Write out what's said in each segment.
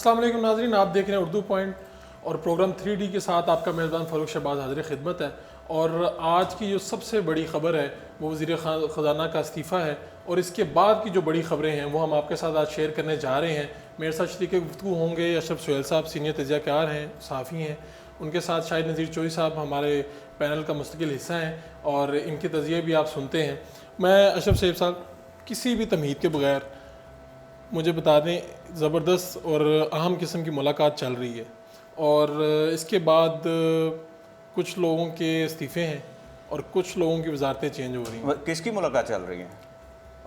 अस्सलाम वालेकुम नाज़रीन, आप देख रहे हैं उर्दू पॉइंट और प्रोग्राम 3D के साथ आपका मेज़बान फ़ारूक शहबाज हाज़िर खिदमत है। और आज की जो सबसे बड़ी ख़बर है वो वज़ीर ख़जाना का इस्तीफ़ा है और इसके बाद की जो बड़ी ख़बरें हैं वो हम आपके साथ आज शेयर करने जा रहे हैं। मेरे साथ शरीक गुफ्तगू होंगे अशरफ सुहेल साहब, सीनियर तजज़ियाकार हैं, सहाफ़ी हैं। उनके साथ शाहिद नज़ीर चोई साहब हमारे पैनल का मुस्तकिल हिस्सा हैं और इनके तजिए भी आप सुनते हैं। मैं अशरफ सुहेल साहब, किसी भी तमहीद के बगैर मुझे बता दें, ज़बरदस्त और अहम किस्म की मुलाकात चल रही है और इसके बाद कुछ लोगों के इस्तीफ़े हैं और कुछ लोगों की वजारतें चेंज हो रही हैं। किसकी मुलाकात चल रही है?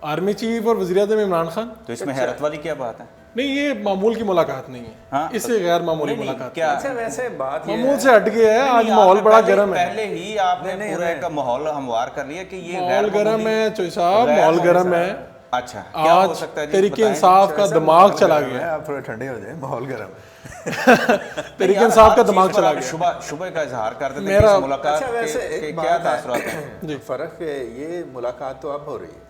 आर्मी चीफ और वज़ीर-ए-आज़म इमरान खान। तो इसमें हैरत वाली क्या बात है? नहीं, ये मामूल की मुलाकात नहीं है। हाँ? इससे गैर मामूली मुलाकात क्या अच्छा, वैसे बात मामूल से हट गया है। आज माहौल बड़ा गर्म है। पहले ही आपने पूरे का माहौल हमवार कर लिया कि ये माहौल गर्म है चोई साहब, माहौल गर्म है। अच्छा, क्या हो सकता है? आज तहरीक इंसाफ का दिमाग चला गया। आप थोड़े ठंडे हो जाए, माहौल गर्म है। तहरीक इंसाफ का दिमाग चला गया। शुभ का इजहार करते थे मेरा कि मुलाकात अच्छा, वैसे के एक क्या बात तासुरात है, हैं? फ़र्क है, ये मुलाकात तो अब हो रही है।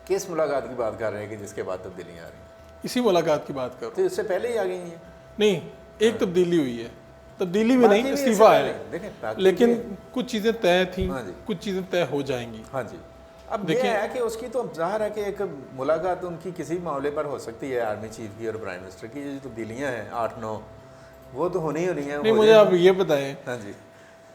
किस मुलाकात की बात कर रहे हैं कि जिसके बाद तब्दीलियाँ आ रही हैं? इसी मुलाकात की बात करो। तो इससे पहले ही आ गई हैं। नहीं, एक तब्दीली हुई है, तब्दीली भी नहीं, इस्तीफा है, लेकिन कुछ चीज़ें तय थी, कुछ चीज़ें तय हो जाएंगी। हाँ जी। अब ये है कि उसकी तो ज़ाहिर है कि एक मुलाकात उनकी किसी मामले पर हो सकती है, आर्मी चीफ की और प्राइम मिनिस्टर की। ये जो तब्दीलियाँ हैं 8-9, वो तो होनी ही होनी है। नहीं, मुझे आप ये बताएं, हाँ जी,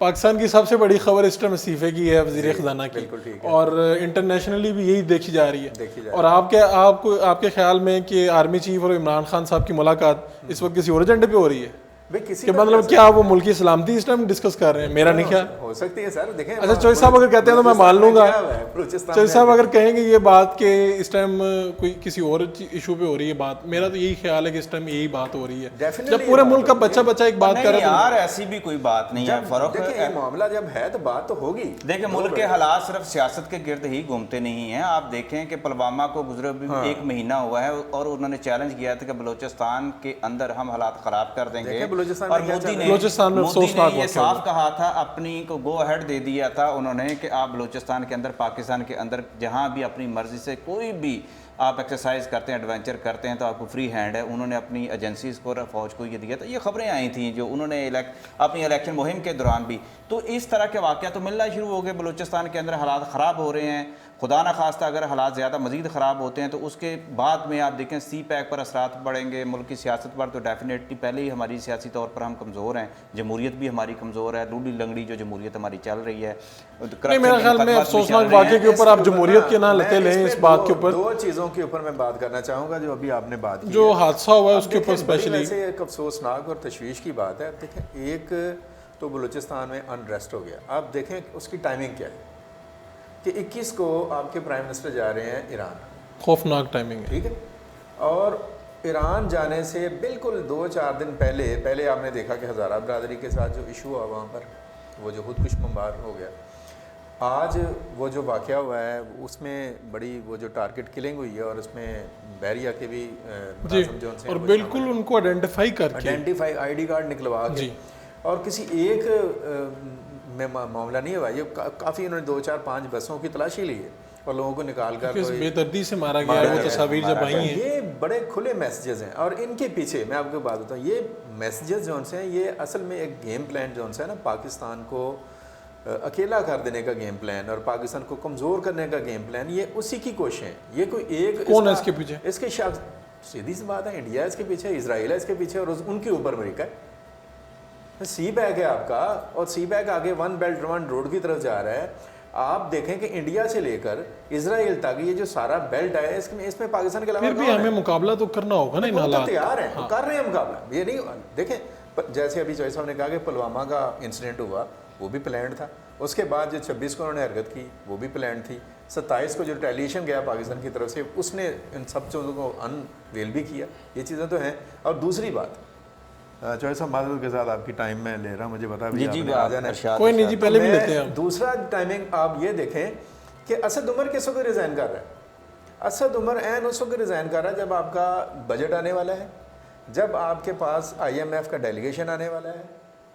पाकिस्तान की सबसे बड़ी खबर इस टाइम इस्तीफे की है वज़ीर ख़ज़ाना की, बिल्कुल ठीक है। और इंटरनेशनली भी यही देखी जा रही है। और आपके ख्याल में कि आर्मी चीफ और इमरान खान साहब की मुलाकात इस वक्त किसी और एजेंडे पे हो रही है? कि मतलब क्या वो मुल्की सलामती इस टाइम डिस्कस कर रहे हैं? मेरा नहीं ख्याल। हो सकती है सर। देखें, अच्छा, चोई साहब अगर कहते हैं तो मैं मान लूंगा। चोई साहब अगर कहेंगे ये बात कि इस टाइम कोई किसी और इशू पे हो रही है बात, मेरा तो यही ख्याल है कि इस टाइम यही बात हो रही है। जब पूरे मुल्क का बच्चा एक बात कर रहा है, यार ऐसी भी कोई बात नहीं है। फर्क देखिए, मामला जब है तो बात तो होगी। देखिए, मुल्क के हालात सिर्फ सियासत के गिर्द ही घूमते नहीं हैं। आप देखें कि पुलवामा को गुजरे एक महीना हुआ है और उन्होंने चैलेंज किया था कि बलूचिस्तान के अंदर हम हालात खराब कर देंगे। बलूचिस्तान में अफसोसनाक ये साफ कहा था, अपनी को गो अहेड दे दिया था उन्होंने कि आप बलूचिस्तान के अंदर, पाकिस्तान के अंदर जहां भी अपनी मर्जी से कोई भी आप एक्सरसाइज करते हैं, एडवेंचर करते हैं तो आपको फ्री हैंड है। उन्होंने अपनी एजेंसीज को, फौज को ये दिया था। ये खबरें आई थी जो उन्होंने अपनी इलेक्शन मुहिम के दौरान भी। तो इस तरह के वाक़या तो मिलना शुरू हो गए। बलूचिस्तान के अंदर हालात ख़राब हो रहे हैं। खुदा न खास्ता अगर हालात ज़्यादा मज़ीद ख़राब होते हैं तो उसके बाद में आप देखें सी पैक पर असरात पड़ेंगे, मुल्क की सियासत पर। तो डेफिनेटली पहले ही हमारी सियासी तौर पर हम कमज़ोर हैं, जमहूरियत भी हमारी कमज़ोर है, लूडी लंगड़ी जो जमहूरियत हमारी चल रही है। मेरे ख्याल में अफसोसनाक वाक़े के ऊपर आप जमहूरियत के ना लेते लें। इस बात के ऊपर दो चीज़ों के ऊपर मैं बात करना चाहूँगा जो अभी आपने बात की, जो हादसा हुआ है उसके ऊपर स्पेशली। एक अफसोसनाक और तशवीश की बात है। देखें, एक तो बलूचिस्तान में अनरेस्ट हो गया। आप देखें उसकी टाइमिंग क्या है कि 21 को आपके प्राइम मिनिस्टर जा रहे हैं ईरान। खौफनाक टाइमिंग है, ठीक है। और ईरान जाने से बिल्कुल 2-4 दिन पहले आपने देखा कि हज़ारा बरदरी के साथ जो इशू हुआ वहाँ पर, वो जो खुदकुश बमबार हो गया। आज वो जो वाक़या हुआ है उसमें बड़ी वो जो टारगेट किलिंग हुई है और उसमें बहरिया के भी और बिल्कुल उनको आइडेंटिफाई ID कार्ड निकलवा के, और किसी एक में मामला नहीं हुआ। ये काफ़ी उन्होंने 2-4-5 बसों की तलाशी ली है और लोगों को निकाल कर बेदर्दी से मारा गया। वो तस्वीर जब आई हैं, ये बड़े खुले मैसेजेस हैं। और इनके पीछे मैं आपको बात बताऊँ, ये मैसेजेस जो हैं ये असल में एक गेम प्लान जो है ना, पाकिस्तान को अकेला कर देने का गेम प्लान और पाकिस्तान को कमज़ोर करने का गेम प्लान, ये उसी की कोशिश है। ये कोई एक कौन है इसके पीछे? इसके शख्स, सीधी सी बात है, इंडिया इसके पीछे, इजराइल है इसके पीछे और उनके ऊपर अमेरिका है। सी पैक है आपका, और सी पैक आगे वन बेल्ट वन रोड की तरफ जा रहा है। आप देखें कि इंडिया से लेकर इजराइल तक ये जो सारा बेल्ट है, इसमें पाकिस्तान के अलावा फिर भी हमें मुकाबला तो करना होगा ना इन हालात। तैयार है, तो कर रहे हैं मुकाबला। ये नहीं देखें, जैसे अभी चौधरी साहब ने कहा कि पुलवामा का इंसिडेंट हुआ, वो भी प्लान था। उसके बाद जो 26 को उन्होंने हरकत की, वो भी प्लान थी। 27 को जो रिटेलिएशन गया पाकिस्तान की तरफ से, उसने इन सब चीज़ों को अनवेल भी किया। ये चीज़ें तो हैं। और दूसरी बात, चौधरी साहब माजूद के साथ आपकी टाइम में ले रहा हूँ, मुझे बता कोई नहीं जी, पहले भी लेते हैं। दूसरा टाइमिंग आप ये देखें कि असद उमर किस वक्त रिज़ाइन कर रहा है। असद उमर एन उस वक्त रिज़ाइन कर रहा है जब आपका बजट आने वाला है, जब आपके पास IMF का डेलीगेशन आने वाला है,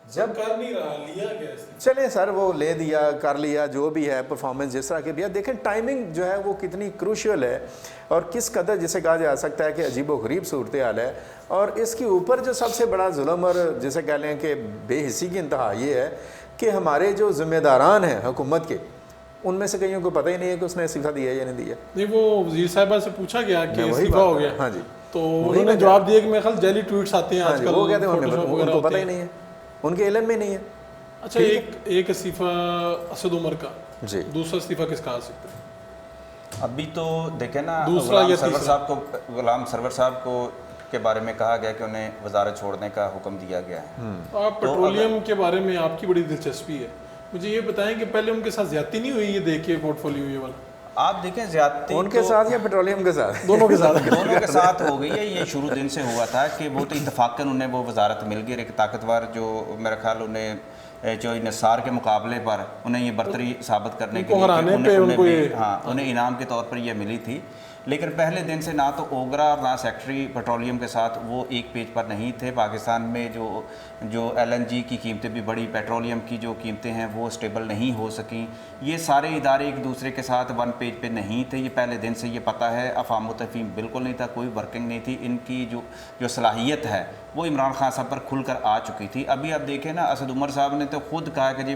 जब कर नहीं रहा, लिया गया इसने। चलें सर, वो ले दिया, कर लिया, जो भी है परफॉर्मेंस जिस तरह की भी है, देखें टाइमिंग जो है वो कितनी क्रूशियल है और किस कदर जिसे कहा जा सकता है कि अजीब व गरीब सूरत हाल है। और इसके ऊपर जो सबसे बड़ा जुल्म और जिसे कह लें कि बेहिसी की इंतहा ये है कि हमारे जो ज़िम्मेदारान हैं हुकूमत के, उनमें से कईयों को पता ही नहीं है कि उसने इस्तीफ़ा दिया या नहीं दिया। नहीं, वो वजीर साहिबा से पूछा गया कि इस्तीफा हो गया, हाँ जी, तो उन्होंने जवाब दिया कि मेरे ख्याल जाली ट्वीट्स आते हैं आजकल, वो कहते हैं फोटोशॉप वगैरह उनको पता होते ही हैं। नहीं है, उनके इल्म में नहीं है। अच्छा, एक इस्तीफा असद उमर का, जी, दूसरा इस्तीफा किसका आ सकता है? अभी तो देखें ना, दूसरा या गुलाम सरवर साहब को के बारे में कहा गया कि उन्हें वजारत छोड़ने का हुक्म दिया गया है। आप पेट्रोलियम के बारे में आपकी बड़ी दिलचस्पी है, मुझे ये बताएं कि पहले उनके साथ ज्यादती नहीं हुई ये देख के पोर्टफोलियो ये वाला? आप देखें ज्यादती उनके साथ या पेट्रोलियम के साथ? दोनों के साथ। दोनों के साथ हो गई है। ये शुरू दिन से हुआ था कि वो तो इत्तफाकन उन्हें वो वजारत मिल गई, एक ताकतवर जो मेरा ख्याल उन्हें जो नसार के मुकाबले पर उन्हें ये बर्तरी साबित करने के लिए उन्हें इनाम के तौर पर ये मिली थी। लेकिन पहले दिन से ना तो ओगरा और ना सेक्रेटरी पेट्रोलियम के साथ वो एक पेज पर नहीं थे। पाकिस्तान में जो LNG की कीमतें भी बढ़ी, पेट्रोलियम की जो कीमतें हैं वो स्टेबल नहीं हो सकी। ये सारे इदारे एक दूसरे के साथ वन पेज पे नहीं थे, ये पहले दिन से ये पता है। अफाम तफहीम बिल्कुल नहीं था, कोई वर्किंग नहीं थी। इनकी जो सलाहियत है वो इमरान खान साहब पर खुलकर आ चुकी थी। अभी आप देखें ना, असद उमर साहब ने तो खुद कहा कि जी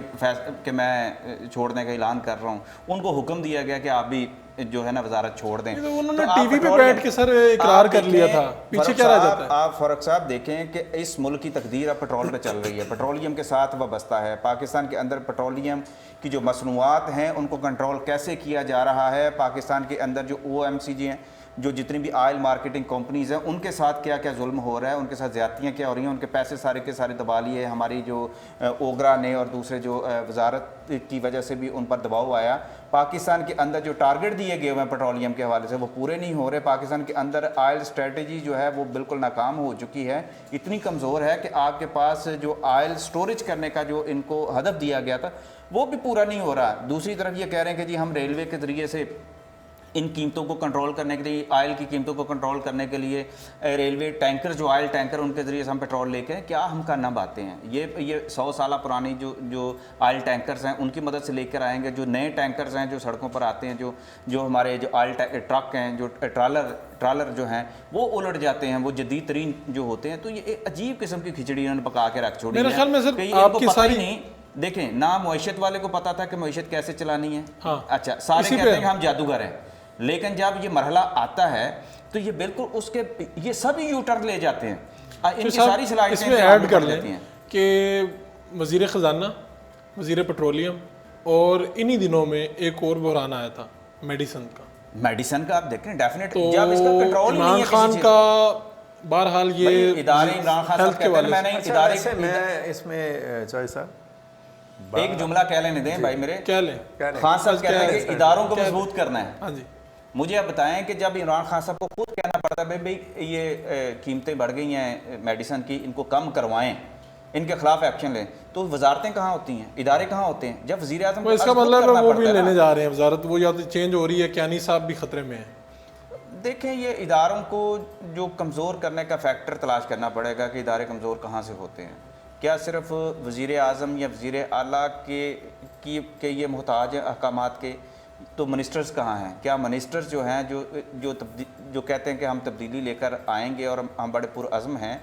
कि मैं छोड़ने का ऐलान कर रहा हूँ। उनको हुक्म दिया गया कि आप भी जो है ना वजारत छोड़ दें। तो उन्होंने टीवी पे बैठ के सर इकरार कर लिया था, पीछे क्या रह जाता है? आप फर्क साहब देखें कि इस मुल्क की तकदीर अब पेट्रोल पे चल रही है, पेट्रोलियम के साथ वाबस्ता है। पाकिस्तान के अंदर पेट्रोलियम की जो मसनूआत हैं उनको कंट्रोल कैसे किया जा रहा है, पाकिस्तान के अंदर जो OMCG हैं, जो जितनी भी ऑयल मार्केटिंग कंपनीज़ हैं, उनके साथ क्या क्या जुल्म हो रहा है, उनके साथ ज़्यादतियाँ क्या हो रही हैं, उनके पैसे सारे के सारे दबा लिए। हमारी जो ओगरा ने और दूसरे जो वजारत की वजह से भी उन पर दबाव आया। पाकिस्तान के अंदर जो टारगेट दिए गए हुए हैं पेट्रोलियम के हवाले से वो पूरे नहीं हो रहे। पाकिस्तान के अंदर ऑयल स्ट्रेटजी जो है वो बिल्कुल नाकाम हो चुकी है, इतनी कमज़ोर है कि आपके पास जो ऑयल स्टोरेज करने का जो इनको हदफ दिया गया था वो भी पूरा नहीं हो रहा। दूसरी तरफ ये कह रहे हैं कि जी हम रेलवे के ज़रिए से इन कीमतों को कंट्रोल करने के लिए, ऑयल की कीमतों को कंट्रोल करने के लिए रेलवे टैंकर जो ऑयल टैंकर उनके ज़रिए से हम पेट्रोल लेके क्या हम करना बातें हैं। ये 100 साल पुरानी जो ऑयल टैंकर्स हैं उनकी मदद से लेकर आएंगे। जो नए टैंकर्स हैं जो सड़कों पर आते हैं, जो हमारे जो ऑयल ट्रक हैं, जो ट्रालर जो हैं वो उलट जाते हैं, वो जदीद तरीन जो होते हैं। तो ये एक अजीब किस्म की खिचड़ी इन्होंने पका के रख छोड़ी है। मेरे ख्याल में सर आपकी सारी नहीं, देखें ना मुआशत वाले को पता था कि मुआशत कैसे चलानी है। हाँ, अच्छा, सारे कहते हैं कि हम जादूगर हैं, लेकिन जब ये मरहला आता है तो ये बिल्कुल उसके ये सभी यूटर्न ले जाते हैं। इनकी सारी सलाहियतें इसमें ऐड कर लें कि वज़ीर ख़जाना, वज़ीर पेट्रोलियम और इन्हीं दिनों में एक और बहरान आया था मेडिसन का। आप देखें डेफिनेट तो जब इसका कंट्रोल इमरान खान का बहरहाल ये इदारे इमरान खान साहब कहते हैं मैंने इदारे से मैं इसमें चॉइस साहब एक जुमला कह लेने दें भाई मेरे, क्या लें? खान साहब कहते हैं कि इदारों को मजबूत करना है। हाँ जी, मुझे आप बताएं कि जब इमरान खान साहब को खुद कहना पड़ता है भाई ये कीमतें बढ़ गई हैं मेडिसन की, इनको कम करवाएं, इनके खिलाफ एक्शन लें, तो वजारतें कहाँ होती हैं, इदारे कहाँ होते हैं? जब वज़ीर आज़म को इसका मतलब वो भी लेने जा रहे हैं वजारत, वो या तो चेंज हो रही है, क्यानी साहब भी खतरे में है। देखें ये इदारों को जो कमज़ोर करने का फैक्टर तलाश करना पड़ेगा कि इदारे कमज़ोर कहाँ से होते हैं। क्या सिर्फ वज़ीर आज़म या वज़ीर आला के ये मोहताज हैं अहकामात के? तो मिनिस्टर्स कहाँ हैं? क्या मिनिस्टर्स जो हैं जो कहते हैं कि हम तब्दीली लेकर आएंगे और हम बड़े पुरअज़्म हैं,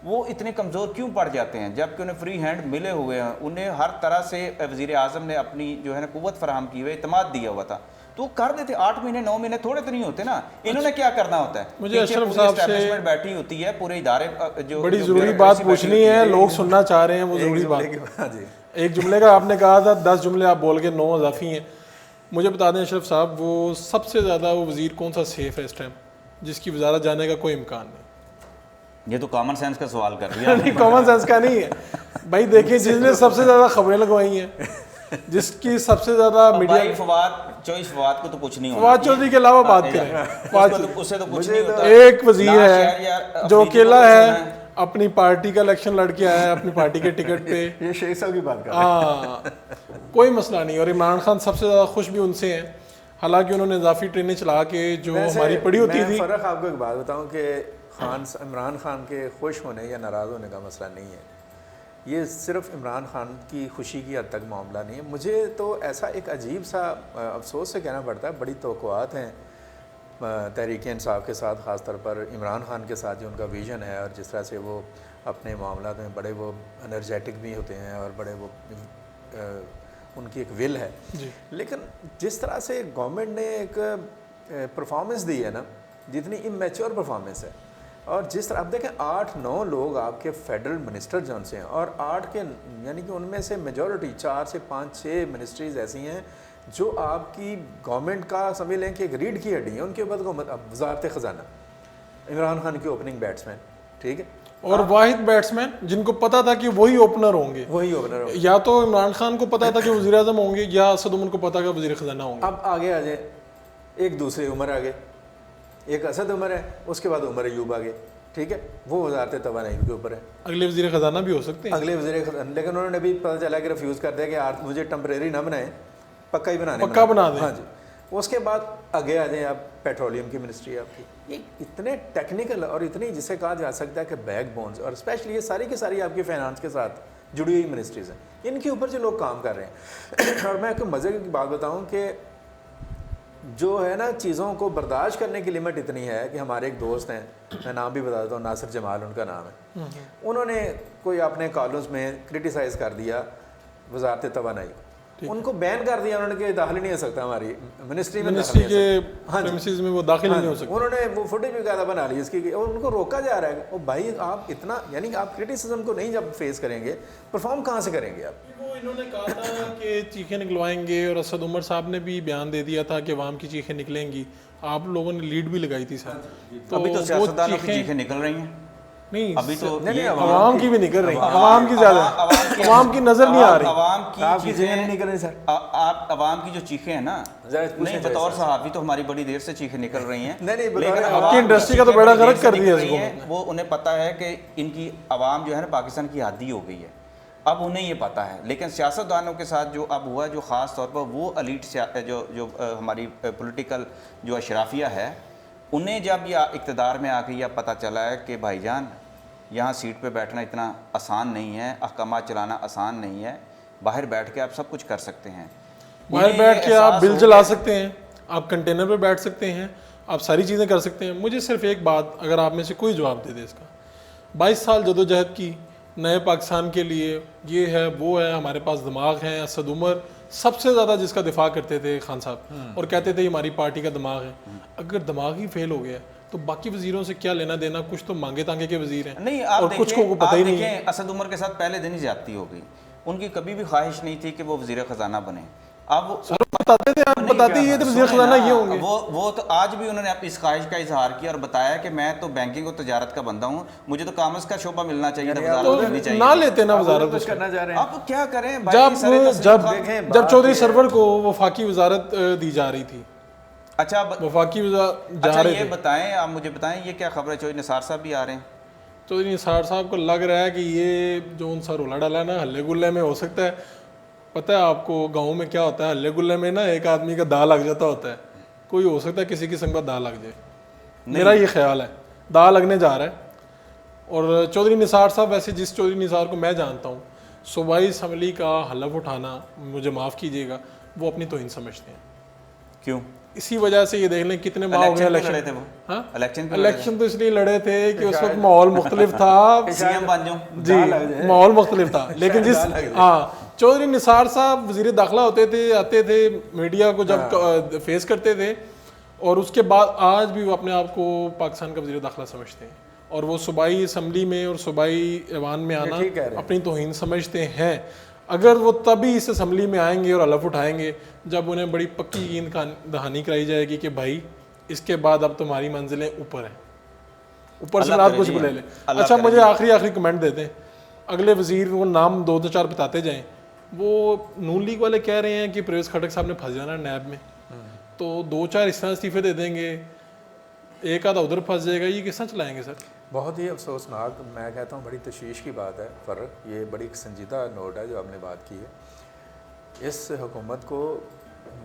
वो इतने कमज़ोर क्यों पड़ जाते हैं जबकि उन्हें फ्री हैंड मिले हुए हैं? उन्हें हर तरह से वज़ीर आज़म ने अपनी जो है ना क़ुव्वत फराहम की हुई, इत्मीनान दिया हुआ था, तो कर देते। 8 महीने 9 महीने थोड़े तो नहीं होते ना। इन्होंने क्या करना होता है? मुझे अशरफ साहब से बैठी होती है, पूरे इदारे जो बड़ी ज़रूरी बात पूछनी है, लोग सुनना चाह रहे हैं वो ज़रूरी बात। एक जुमले का आपने कहा था 10 जुमले आप बोल के 9 इजाफी हैं। मुझे बता दें अशरफ साहब, वो सबसे ज़्यादा वो वज़ीर कौन सा सेफ है इस टाइम जिसकी वजारत जाने का कोई इम्कान नहीं? ये तो कॉमन सेंस का सवाल कर दिया। नहीं, कॉमन सेंस का नहीं है भाई। देखिए जिसने सबसे ज़्यादा खबरें लगवाई हैं, जिसकी सबसे ज़्यादा मीडिया, फवाद को तो कुछ नहीं होता। फवाद चौधरी के अलावा बात करें, उससे तो कुछ नहीं होता। एक वज़ीर है जो अकेला है, अपनी पार्टी का इलेक्शन लड़के आया है अपनी पार्टी के टिकट पे। ये शेख साहब की बात कर रहे हैं, कोई मसला नहीं। और इमरान खान सबसे ज़्यादा खुश भी उनसे हैं, हालांकि उन्होंने इजाफी ट्रेनें चला के जो हमारी पड़ी होती थी। फ़र्क आपको एक बात बताऊं कि इमरान खान के खुश होने या नाराज़ होने का मसला नहीं है। ये सिर्फ इमरान खान की खुशी की हद तक मामला नहीं है। मुझे तो ऐसा एक अजीब सा अफसोस से कहना पड़ता है, बड़ी तवक्कुआत हैं तहरीक इंसाफ के साथ, ख़ास तौर पर इमरान खान के साथ जो उनका विज़न है और जिस तरह से वो अपने मामला में बड़े वो एनर्जेटिक भी होते हैं और बड़े वो उनकी एक विल है। लेकिन जिस तरह से गवर्नमेंट ने एक परफॉर्मेंस दी है ना, जितनी इमेच्योर परफॉर्मेंस है, और जिस तरह आप देखें 8-9 लोग आपके फेडरल मिनिस्टर जौन से हैं, और 8 के यानी कि उनमें से मेजॉरिटी 4 से 5-6 मिनिस्ट्रीज़ ऐसी हैं जो आपकी गवर्नमेंट का समझ लें कि एक रीढ़ की हड्डी है। उनके बाद वज़ारत ख़जाना इमरान खान के ओपनिंग बैट्समैन, ठीक है, और वाहिद बैट्समैन जिनको पता था कि वही ओपनर होंगे, वही ओपनर होंगे। या तो इमरान खान को पता था कि वज़ीर आज़म होंगे या असद उमर को पता था वज़ीर ख़जाना होंगे। अब आगे आ जाए, एक दूसरे उमर आ गए, एक असद उमर है, उसके बाद उमर अयूब आ गए, ठीक है, वो वज़ारत तवानाई के ऊपर है। अगले वज़ीर ख़जाना भी हो सकते हैं, अगले वज़ीर ख़जाना, लेकिन उन्होंने भी पता चला कि रिफ्यूज़ कर दिया कि मुझे टेम्परेरी ना बनाए, पक्का ही पक्का बना दें। हाँ जी। उसके बाद आगे आ जाए आप, पेट्रोलियम की मिनिस्ट्री आपकी, ये इतने टेक्निकल और इतनी जिसे कहा जा सकता है कि बैक बोन्स, और स्पेशली ये सारी की सारी आपकी फाइनेंस के साथ जुड़ी हुई मिनिस्ट्रीज़ हैं, इनके ऊपर जो लोग काम कर रहे हैं और मैं आपको मज़े की बात बताऊं कि जो है ना, चीज़ों को बर्दाश्त करने की लिमिट इतनी है कि हमारे एक दोस्त हैं, मैं नाम भी बता देता हूँ, नासिर जमाल उनका नाम है, उन्होंने कोई अपने कॉलम्स में क्रिटिसाइज़ कर दिया वज़ारत तवानाई, उनको बैन कर दिया उन्होंने कि दाखिल नहीं हो सकता हमारी मिनिस्ट्री में प्रेमिसेस में वो दाखिल नहीं हो सकते। उन्होंने वो फुटेज भी ज़्यादा बना ली इसकी, और उनको रोका जा रहा है। और भाई आप इतना, यानी कि आप क्रिटिसिज्म को नहीं जब फेस करेंगे, परफॉर्म कहाँ से करेंगे आप? वो इन्होंने कहा था कि चीखें निकलवाएंगे, और असद उमर साहब ने भी बयान दे दिया था कि अवाम की चीखें निकलेंगी। आप लोगों ने लीड भी लगाई थी सर, तो अभी तो सियासतदानों की चीखें निकल रही हैं। नहीं अभी तो अवाम की भी निकल रही, अवाम की ज्यादा, अवाम की नजर नहीं आ रही, अवाम की चीखें नहीं निकल रही सर। आप अवाम की जो चीखें हैं ना, नहीं बतौर सहाफ़ी तो हमारी बड़ी देर से चीखें निकल रही हैं, लेकिन आपकी इंडस्ट्री का तो बड़ा गलत कर दिया इसको। वो उन्हें पता है कि इनकी अवाम जो है ना पाकिस्तान की आदी हो गई है, अब उन्हें ये पता है। लेकिन सियासतदानों के साथ जो अब हुआ, जो ख़ास तौर पर वो एलीट जो हमारी पॉलिटिकल जो अशराफिया है, उन्हें जब यह इक़्तिदार में आके यह पता चला है कि भाईजान यहाँ सीट पे बैठना इतना आसान नहीं है, अहकामात चलाना आसान नहीं है, बाहर बैठ के आप सब कुछ कर सकते हैं, बाहर बैठ के आप बिल चला सकते हैं, आप कंटेनर पे बैठ सकते हैं, आप सारी चीज़ें कर सकते हैं। मुझे सिर्फ एक बात, अगर आप में से कोई जवाब दे दे इसका, 22 साल जदोजहद की नए पाकिस्तान के लिए, ये है वो है, हमारे पास दिमाग है, असद उमर सबसे ज़्यादा जिसका दिफा करते थे खान साहब, और कहते थे हमारी पार्टी का दिमाग है। अगर दिमाग ही फेल हो गया तो बाकी वजीरों से क्या लेना देना, कुछ तो मांगे तांगे के वजीर हैं, नहीं और कुछ को पता ही नहीं है। असद उमर के साथ पहले दिन ही ज्यादती हो गई, उनकी कभी भी ख्वाहिश नहीं थी कि वो वजीर खजाना बने। अब बताते थे, आप बताते ये थे वजीर खजाना ये होंगे, वो तो आज भी उन्होंने इस ख्वाहिश का इजहार किया और बताया कि मैं तो बैंकिंग और तजारत का बंदा हूँ, मुझे तो कामर्स का शोबा मिलना चाहिए था, तो ना लेते ना वजारत कुछ करना चाह रहे हैं। अब क्या करें, जब चौधरी सरवर को वफाकी वजारत दी जा रही थी। अच्छा वफाकी अच्छा ये बताएं, आप मुझे बताएं ये क्या खबर है, चौधरी निसार साहब भी आ रहे हैं? चौधरी निसार साहब को लग रहा है कि ये जो उनसा रोला डाला ना हल्ले गुल्ले में हो सकता है। पता है आपको गाँव में क्या होता है, हल्ले गुल्ले में ना एक आदमी का दाग लग जाता होता है, कोई हो सकता है किसी किस्म का दाग लग जाए, मेरा ये ख्याल है दाग लगने जा रहा है। और चौधरी निसार साहब, वैसे जिस चौधरी निसार को मैं जानता हूँ, सूबाई असम्बली का हलफ उठाना, मुझे माफ़ कीजिएगा, वो अपनी तौहीन समझते हैं। क्यों? इसी वजह से ये देख लें कितने माह हो गए इलेक्शन थे वो। हाँ, इलेक्शन तो इसलिए लड़े थे कि उस वक्त माहौल मुख्तलिफ था, सीएम बन जाऊं जी, माहौल मुख्तलिफ था। लेकिन जिस चौधरी निसार साहब वजीर दाखिला होते थे, आते थे, मीडिया को जब फेस करते थे, और उसके बाद आज भी वो अपने आप को पाकिस्तान का वजीर दाखिला समझते हैं, और वो सूबाई असम्बली में और सूबाई ऐवान में आना अपनी तौहीन समझते हैं। अगर वो तभी इस असम्बली में आएंगे और हलफ उठाएंगे जब उन्हें बड़ी पक्की यकीन दहानी कराई जाएगी कि भाई इसके बाद अब तुम्हारी मंजिलें ऊपर हैं, ऊपर से रात कुछ भी ले ले। अच्छा, मुझे आखिरी कमेंट देते हैं, अगले वजीर वो नाम 2-4 बताते जाएं। वो नून लीग वाले कह रहे हैं कि परवेज़ खटक साहब ने फंस जाना नैब में, तो 2-4 इस तरह इस्तीफे दे देंगे, एक आधा उधर फंस जाएगा, ये किस तरह चलाएंगे सर? बहुत ही अफसोसनाक, मैं कहता हूँ बड़ी तशवीश की बात है फ़र्क, ये बड़ी संजीदा नोट है जो आपने बात की है। इस हुकूमत को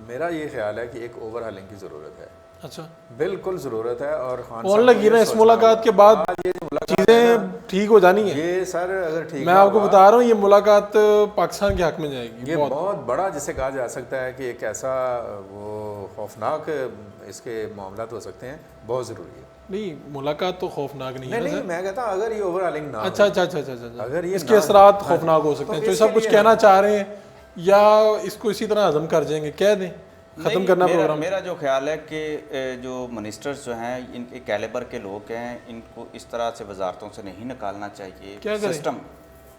मेरा ये ख्याल है कि एक ओवरहालिंग की ज़रूरत है। अच्छा, बिल्कुल ज़रूरत है। और खान लगी ना इस मुलाकात के बाद चीज़ें ठीक हो जानी है। ये सर अगर ठीक मैं आपको बता रहा हूँ, ये मुलाकात पाकिस्तान के हक में जाएगी। ये बहुत बड़ा जिसे कहा जा सकता है कि एक ऐसा वो खौफनाक इसके मामला हो सकते हैं, बहुत ज़रूरी है। नहीं, मुलाकात तो खौफनाक नहीं है नहीं, मैं कहता अगर ये ओवरऑलिंग ना अच्छा हो, अच्छा अच्छा अच्छा, अगर ये इसके ना असरात हो, खौफनाक हो सकते हैं। तो ये इसके सब कुछ लिए कहना चाह रहे हैं या इसको इसी तरह हजम कर जाएंगे, कह दें खत्म करना प्रोग्राम? मेरा जो ख्याल है कि जो मिनिस्टर्स जो हैं इनके कैलिबर के लोग हैं, इनको इस तरह से वजारतों से नहीं निकालना चाहिए। क्या करें? सिस्टम,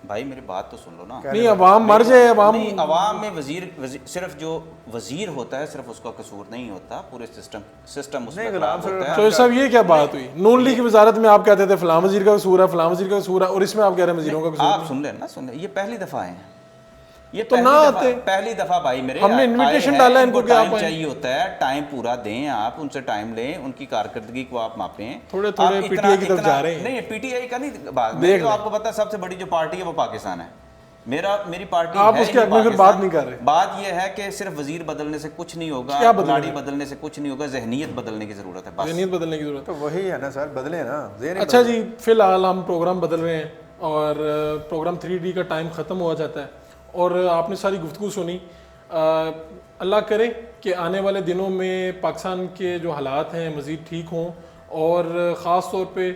भाई मेरी बात तो सुन लो ना। नहीं, अवाम मर जाए, अवाम में वजीर सिर्फ जो वजीर होता है सिर्फ उसका कसूर नहीं होता, पूरे सिस्टम उसमें खराब होता है। तो सब ये क्या बात हुई? नून लीग की वजारत में आप कहते थे फलां वजीर का कसूर है, फलां वजीर का कसूर है, और इसमें आप कह रहे हैं वजीरों का कसूर। आप सुन लें, ये पहली दफ़ा है, ये तो ना आते, पहली दफ़ा भाई मेरे हमने इनविटेशन डाला इनको कि टाइम चाहिए होता है, टाइम पूरा दें, आप उनसे टाइम लें, उनकी कारकर्दगी को आप मापें। थोड़े पीटीआई की तरफ जा रहे हैं। नहीं, पीटीआई का नहीं बात, मेरी तो आपको पता है सबसे बड़ी जो पार्टी है वो पाकिस्तान है। मेरी पार्टी आप है, उसके हक में फिर बात नहीं कर रहे। बात यह है कि सिर्फ वजीर बदलने से कुछ नहीं होगा, खिलाड़ी बदलने से कुछ नहीं होगा, जहनीत बदलने की जरूरत है, बस जहनीत बदलने की जरूरत तो वही है ना सर, बदले ना। अच्छा जी, फिलहाल हम प्रोग्राम बदल रहे हैं और प्रोग्राम 3D का टाइम ख़त्म हुआ जाता है और आपने सारी गुफ्तगू सुनी। अल्लाह करे कि आने वाले दिनों में पाकिस्तान के जो हालात हैं मज़ीद ठीक हों और ख़ास तौर पे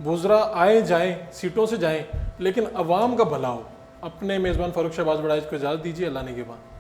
बुज़रा आए जाएं, सीटों से जाएं, लेकिन अवाम का भला हो। अपने मेज़बान फ़ारूक शहबाज बड़ाइच को इजाज़त दीजिए। अल्लाह ने के बाद।